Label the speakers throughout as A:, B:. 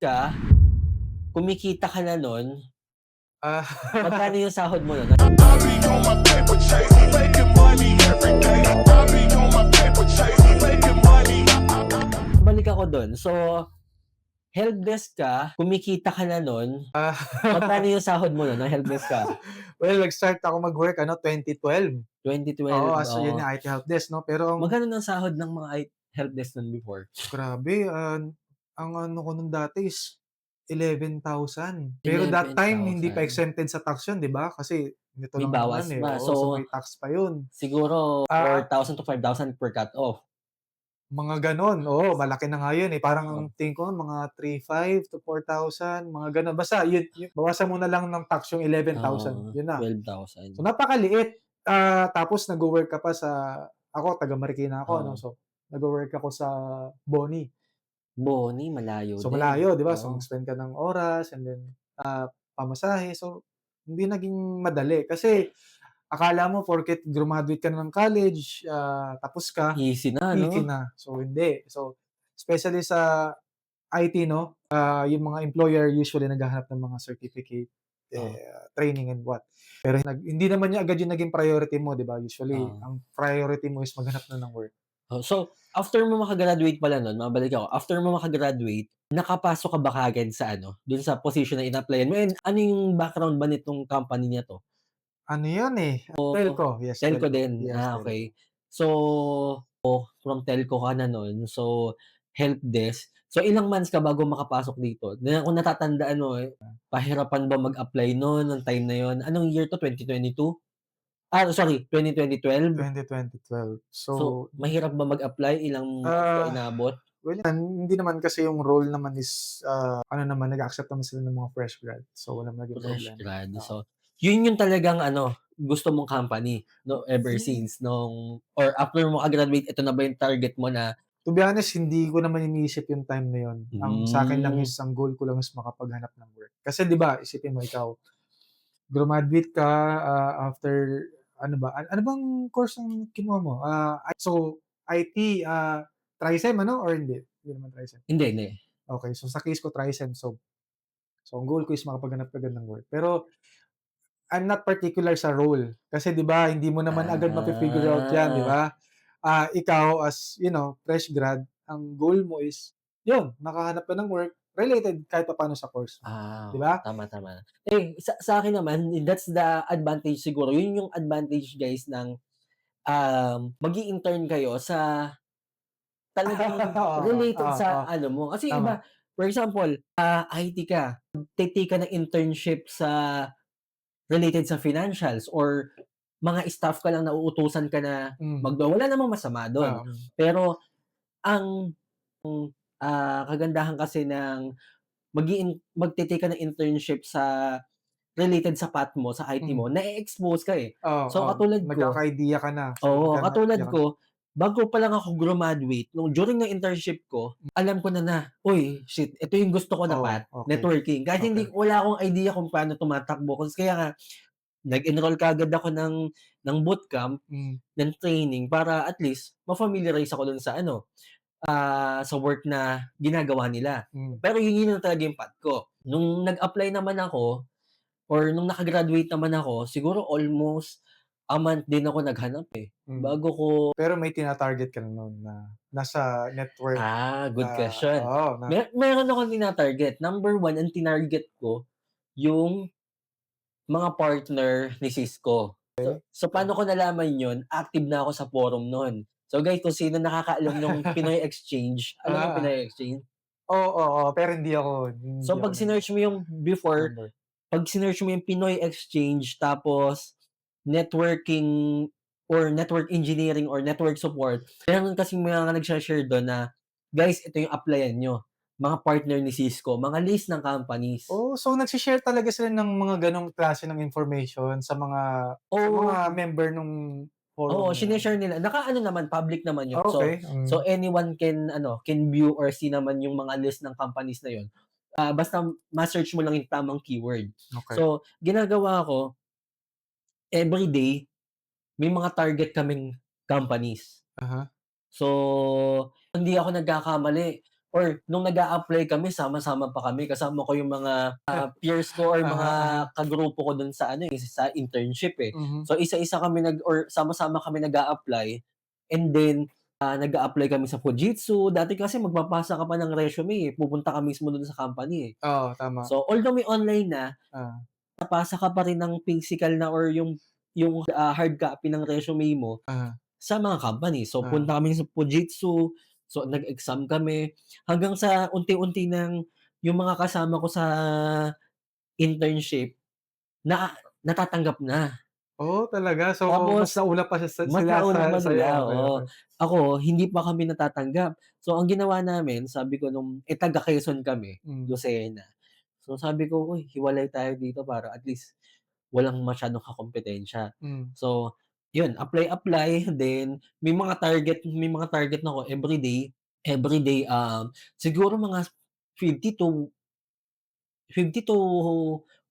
A: ka, kumikita ka na nun,
B: Ah,
A: magkano yung sahod mo nun?
C: I be on my paper chase, making money every day. I be on my paper chase, making money.
A: Balik ako dun. So, helpdesk ka, kumikita ka na nun,
B: ah,
A: magkano yung sahod mo nun nung helpdesk ka?
B: well, nag-start ako mag-work 2012. Oo,
A: 2012,
B: as yun
A: oo.
B: nga IT helpdesk 'no, pero
A: Magkano ng sahod ng mga helpdesk nun before?
B: grabe, ang ano ko nun dati is 11,000. Pero that time hindi pa
A: 11,000.
B: exempted sa tax yun, 'di ba? Kasi nito
A: May
B: lang naman,
A: bawas pa.
B: oo, so
A: So,
B: may tax pa yun.
A: siguro
B: Ah,
A: 4,000 to 5,000 per cut off.
B: mga gano'n, oo, malaki na nga yun, parang ang
A: Oo,
B: tingin ko mga 3,500 to 4,000 mga gano'n. Basta yun bawasan mo na lang ng tax yung 11,000,
A: oo,
B: yun na.
A: 12,000.
B: So napakaliit, tapos nagwo-work ka pa sa ako taga Marikina ako 'no,
A: Oo.
B: so nagwo-work ako sa Boni.
A: Boni, malayo
B: So
A: din.
B: malayo 'di ba, so
A: Oo.
B: mag-spend ka ng oras and then, pamasahe. So hindi naging madali kasi akala mo porket grumaduate ka na ng college, tapos ka,
A: Easy na 'no?
B: easy na. So hindi. So especially sa IT 'no, yung mga employer usually naghahanap ng mga certificate,
A: Oo,
B: training and what. Pero hindi naman niya agad yung naging priority mo 'di ba, usually
A: oo.
B: ang priority mo is maghanap na ng work.
A: Oh, so after mo maka-graduate pala nun, mabalik ako, after mo maka-graduate, nakapasok ka ba kaagad sa ano, dun sa position na in-applyan mo and ano yung background ba nitong company na 'to?
B: Ano yun, telco, yes
A: Telco
B: telco,
A: din,
B: yes telco.
A: okey. So, from telco ka na nun, so helpdesk. So ilang months ka bago makapasok dito? Na kung natatandaan mo, pahirapan ba mag-apply nun nung time na yun? Anong year 'to, 2022? Sorry, 2012?
B: 2012.
A: So,
B: So,
A: mahirap ba mag-apply? Ilang months ba
B: ah,
A: inabot?
B: well, hindi naman kasi yung role naman is, ano naman nag-a-accept naman sila ng mga fresh grad. So, walang naging
A: Fresh
B: problema,
A: grad.
B: oo.
A: So, yun yung talagang ano, gusto mong company 'no, ever
B: Hmm,
A: since nung or after mo maka-graduate, ito na ba yung target mo na
B: to be honest, hindi ko naman iniisip yung time na yun. Ang sa'kin lang
A: hmm,
B: is ang goal ko lang is makapaghanap ng work. Kasi 'di ba, isipin mo ikaw, graduate ka, after ano ba, ano bang course ang kinuha mo? So IT, Trisim ano or hindi? Hindi naman Trisim?
A: hindi, hindi.
B: Okey, so sa case ko Trisim. So ang goal ko is makapaghanap agad ng work. Pero I'm not particular sa role. Kasi 'di ba, hindi mo naman agad mafi-figure out 'yan, 'di
A: Ah,
B: ba? Ikaw as, fresh grad, ang goal mo is 'yun, makahanap ka ng work related kahit papaano sa course mo, 'di
A: oo,
B: ba?
A: tama, tama. Eh, sa akin naman, that's the advantage siguro, yun yung advantage guys ng, mag-i-intern kayo sa talagang
B: Oo,
A: related
B: oo,
A: sa
B: oo,
A: ano mo. Kasi
B: tama.
A: iba, for example, IT ka, magte-take ka ng internship sa related sa financials or mga staff ka lang na uutusan ka na
B: Hmm,
A: wala namang masama dun.
B: oo,
A: Pero ang, kagandahan kasi ng magte-take ka ng internship sa related sa path mo, sa IT
B: hmm,
A: mo, na-e-expose ka, eh.
B: oo,
A: So,
B: oo,
A: katulad ko
B: nagkaka-idea ka na. So,
A: oo, katulad
B: nagkaka-idea ka na.
A: ko, bago pa lang ako grumaduate, nung during ng internship ko, alam ko na, "Uy, shit, ito yung gusto ko na
B: Oo,
A: path,
B: okey,
A: networking." Kahit
B: okey.
A: wala akong idea kung paano tumatakbo kaya nga nag-enroll kaagad ako ng bootcamp,
B: Hmm,
A: ng training para at least ma-familiarize ako dun sa ano, sa work na ginagawa nila.
B: hmm.
A: Pero yun na talaga yung path ko. Nung nag-apply naman ako or nung naka-graduate naman ako, siguro almost a month din ako naghanap, eh,
B: Hmm.
A: bago ko
B: Pero may tina-target ka na nun na nasa network,
A: good question.
B: oo, na
A: Meron akong tina-target. Number one, ang tinarget ko yung mga partner ni Cisco. So
B: okey.
A: paano ko nalaman yun, active na ako sa forum nun. So guys, kung sino nakakaalam nung Pinoy Exchange, alam mo
B: Ah,
A: Pinoy Exchange?
B: oo, pero hindi
A: So
B: ako
A: 'pag sinearch mo yung before,
B: nag-member.
A: 'pag sinearch mo yung Pinoy Exchange tapos networking or network engineering or network support, meron kasing mga nagshe-share dun na, "Guys, ito yung applyan niyo, mga partner ni Cisco," mga list ng companies.
B: Oh, so nagse-share talaga sila ng mga gano'ng klase ng information sa mga
A: Oo,
B: member nung forum
A: oo,
B: na 'yan?
A: shine-share nila. Naka-ano naman, public naman yun. So
B: Okey,
A: so anyone can ano, can view or see naman yung mga list ng companies na yun. Basta ma-search mo lang yung tamang keyword.
B: okey.
A: So, ginagawa ko, everyday may mga target kaming companies.
B: Uh-huh.
A: So, hindi ako nagkakamali. or nung nag-a-apply kami sama-sama pa kami, kasama ko yung mga, peers ko or mga
B: Aha.
A: kagrupo ko dun sa ano, sa internship, eh.
B: Mhm.
A: So isa-isa kami or sama-sama kami nag-a-apply and then, nag-a-apply kami sa Fujitsu. Dati kasi magpapasa ka pa ng resume, eh, pupunta ka mismo dun sa company, eh.
B: Oo, tama.
A: So although may online na,
B: Ah,
A: napasa ka pa rin ng physical na or yung, hard copy ng resume mo
B: ah,
A: sa mga company. So,
B: ah.
A: punta kami sa Fujitsu, so nag-exam kami, hanggang sa unti-unti ng yung mga kasama ko sa internship natatanggap na.
B: Oh, talaga? So, mas
A: Tapos
B: nauna pa
A: mas
B: sila
A: nauna pa
B: sa'yo,
A: nila,
B: okey,
A: oo.
B: okey.
A: Ako hindi pa kami natatanggap. So, ang ginawa namin sabi ko taga Quezon kami,
B: Hmm,
A: Lucena. So, sabi ko, "Uy, hiwalay tayo dito para at least walang masyadong kakumpetensya."
B: hmm.
A: So, yun apply, then may mga target na ako everyday, siguro mga 50 to 50 to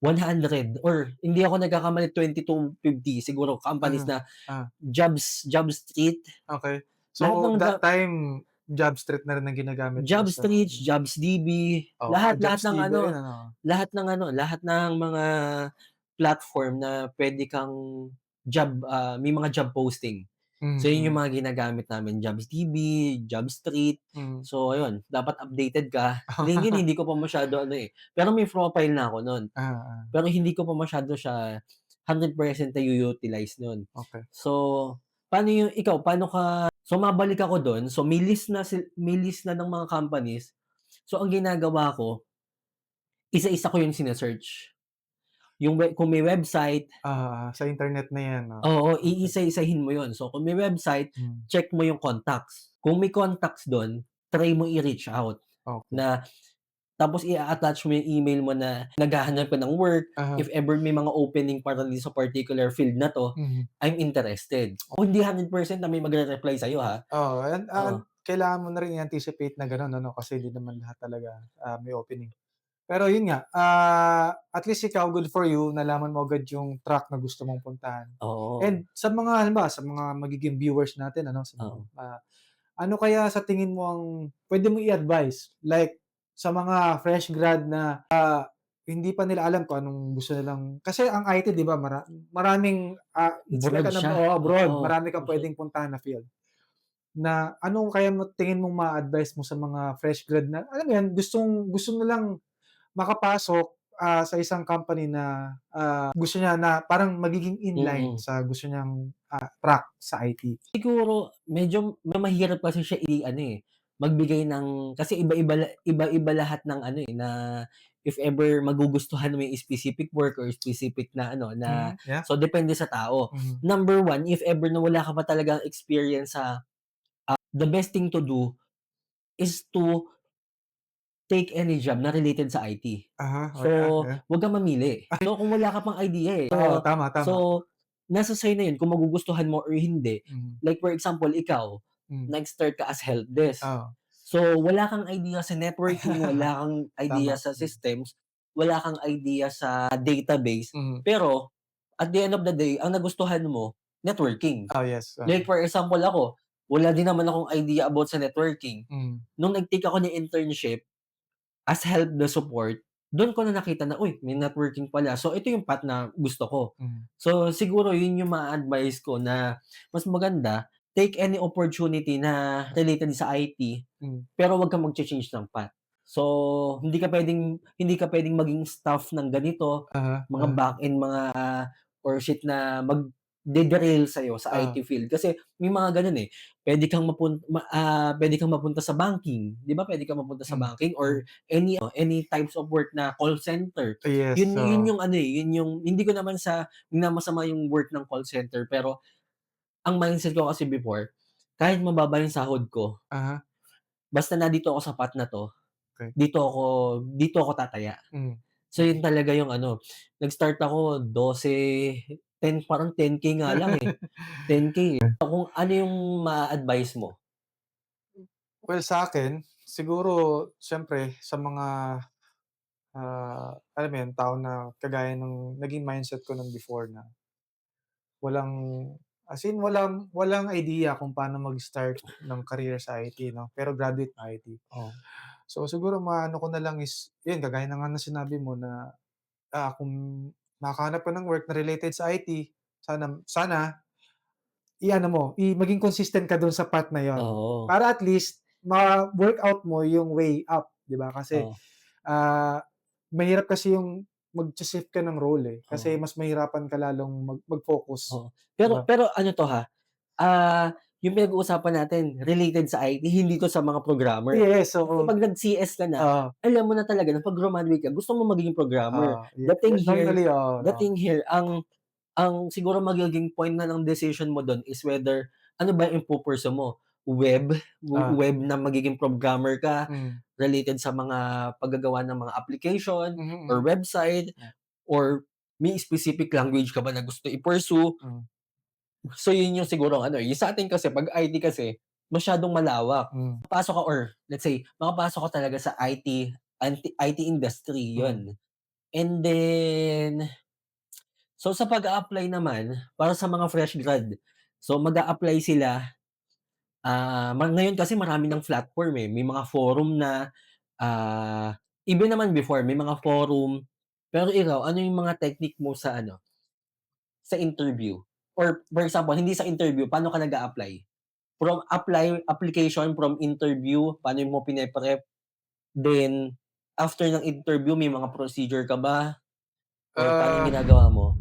A: 100 or hindi ako nagkakamali 20 to 50 siguro companies
B: Ah,
A: na
B: ah,
A: Job Street,
B: okey.
A: lahat
B: So,
A: ng
B: that time, Jobstreet na rin ang ginagamit mo sa
A: Jobstreet, JobsDB, lahat ng
B: JobsDB rin
A: ano,
B: ano?
A: lahat ng mga platform na puwede kang may mga job posting.
B: Mm,
A: So, yun yung
B: mm,
A: mga ginagamit namin, JobsDB, Jobstreet.
B: hmm.
A: So, ayun, dapat updated ka. LinkedIn hindi ko pa masyado ano, eh, pero may profile na ako nun.
B: Ah, ah,
A: Pero hindi ko pa masyado siya 100% na-u-utilize nun.
B: okey.
A: So, paano ka mabalik ako dun, so may list na ng mga companies. So, ang ginagawa ko, isa-isa ko yung sine-search. Kung may website,
B: Sa internet na 'yan,
A: oo,
B: okey.
A: iisa-isahin mo yun. So, kung may website,
B: Hmm,
A: check mo yung contacts. Kung may contacts dun, try mo i-reach out
B: okey.
A: na tapos i-a-attach mo yung email mo na naghahanap ka ng work,
B: Uh-huh,
A: if ever may mga opening para dito sa particular field na 'to,
B: mhm.
A: I'm interested. Kung hindi 100% na may magre-reply sa'yo, ha.
B: Oo,
A: Oo,
B: kailangan mo na rin i-anticipate na gano'n ano, kasi hindi naman lahat talaga, may opening. Pero yun nga, at least ikaw, good for you, nalaman mo agad yung track na gusto mong puntahan.
A: oo,
B: And sa mga halimbawa, sa mga magiging viewers natin ano, sa mga,
A: oo,
B: ano kaya sa tingin mo ang puwede mong i-advice? Like sa mga fresh grad na, hindi pa nila alam kung anong gusto nilang kasi ang IT 'di ba maraming, it's like
A: broad
B: ano
A: siya,
B: abroad,
A: oo.
B: marami kang puwedeng puntahan na field. Na ano kaya tingin mong ma-a-advice mo sa mga fresh grad na alam mo 'yan, gusto nilang makapasok, sa isang company na, gusto niya na parang magiging inline
A: Mm.
B: sa gusto niyang, track sa IT.
A: Siguro medyo mahirap kasi siya i-ano, eh, magbigay ng kasi iba-iba lahat ng ano, eh, na if ever magugustuhan mo yung specific work or specific na ano na
B: Yeah.
A: so depende sa tao.
B: Mhm.
A: Number one, if ever na wala ka pa talagang experience the best thing to do is to take any job na related sa IT.
B: Uh-huh,
A: So,
B: oh yeah, yeah.
A: 'wag kang mamili. So, kung wala ka pang idea, eh,
B: Oo, tama,
A: so
B: tama.
A: nasa sa'yo na 'yun kung magugustuhan mo or hindi.
B: Mhm,
A: Like for example, ikaw,
B: hmm,
A: nag-start ka as help desk.
B: oo.
A: So, wala kang idea sa networking, wala kang idea
B: Tama,
A: sa systems, wala kang idea sa database,
B: mhm.
A: pero at the end of the day, ang nagustuhan mo, networking.
B: Oh, yes,
A: Like for example ako, wala din naman akong idea about sa networking.
B: hmm,
A: Nung nag-take ako ng internship as help the support, dun ko na nakita na, uy, may networking pala. So, ito yung path na gusto ko.
B: hmm,
A: So, siguro yun yung maa-advice ko na mas maganda, take any opportunity na related sa IT,
B: hmm,
A: pero wag kang magcha-change ng path. So, hindi ka puwedeng maging staff ng ganito,
B: uh-huh,
A: mga
B: uh-huh,
A: back-end, mga or shit na magde-derail sa'yo sa
B: oo,
A: IT field. Kasi may mga gano'n, eh, puwede kang mapunta sa banking, 'di ba puwede kang mapunta sa
B: hmm,
A: banking
B: hmm.
A: or any types of work na call center.
B: Yes,
A: Yun
B: oo.
A: yung ano, eh, yun yung hindi ko naman minamasama yung work ng call center, pero ang mindset ko kasi before, kahit mababa yung sahod ko,
B: Uh-huh,
A: basta nandito ako sa path na 'to,
B: okey.
A: dito ako tataya.
B: Hmm,
A: So yun talaga yung ano, nag-start ako 12, 10 parang 10K nga lang, eh, 10K, eh. Kung ano yung ma-a-advice mo?
B: well, sa'kin siguro siyempre sa mga, alam mo yun, tao na kagaya ng naging mindset ko nung before na walang as in walang idea kung paano mag-start ng career sa IT 'no, pero graduate ng IT.
A: Oh,
B: So, siguro maano ko na lang is, yun kagaya na nga ng sinabi mo na, kung makakahanap ka ng work na related sa IT, sana i-ano mo, maging consistent ka dun sa path na yun.
A: Oo,
B: Para at least ma-workout mo yung way up, 'di ba? Kasi,
A: oo,
B: ah, mahirap kasi yung magshi-shift ka ng role, eh, kasi
A: oo,
B: mas mahirapan ka lalong mag-focus,
A: oo.
B: 'di
A: Pero
B: ba?
A: pero ano 'to ha, yung pinag-uusapan natin related sa IT, hindi 'to sa mga programmer.
B: Yes,
A: Kasi
B: oo.
A: 'pag nag-CS ka na,
B: Oo,
A: alam mo na talaga na 'pag grumaduate ka gusto mo magiging programmer. The thing here
B: normally, oo,
A: the
B: oo.
A: thing here, ang siguro magiging point na ng decision mo dun is whether ano ba yung ipu-pursue mo,
B: Ah,
A: web na magiging programmer ka,
B: hmm,
A: related sa mga paggagawa ng mga application or
B: mhm,
A: website,
B: yeah,
A: or may specific language ka ba na gusto i-pursue.
B: hmm,
A: So yun yung siguro ano, yung sa'tin kasi 'pag IT kasi masyadong malawak.
B: hmm,
A: Papasok ka or let's say makapasok ka talaga sa IT industry,
B: hmm.
A: yun. And then, so sa pag-a-apply naman, para sa mga fresh grad, so mag-a-apply sila, ngayon kasi marami ng platform, eh, may mga forum na, even naman before may mga forum. Pero ikaw, ano yung mga technique mo sa ano, sa interview? Or for example, hindi sa interview, paano ka nag-a-apply? From application, from interview, paano mo pine-prep, then after ng interview may mga procedure ka ba or paano yung
B: Ah
A: ginagawa mo?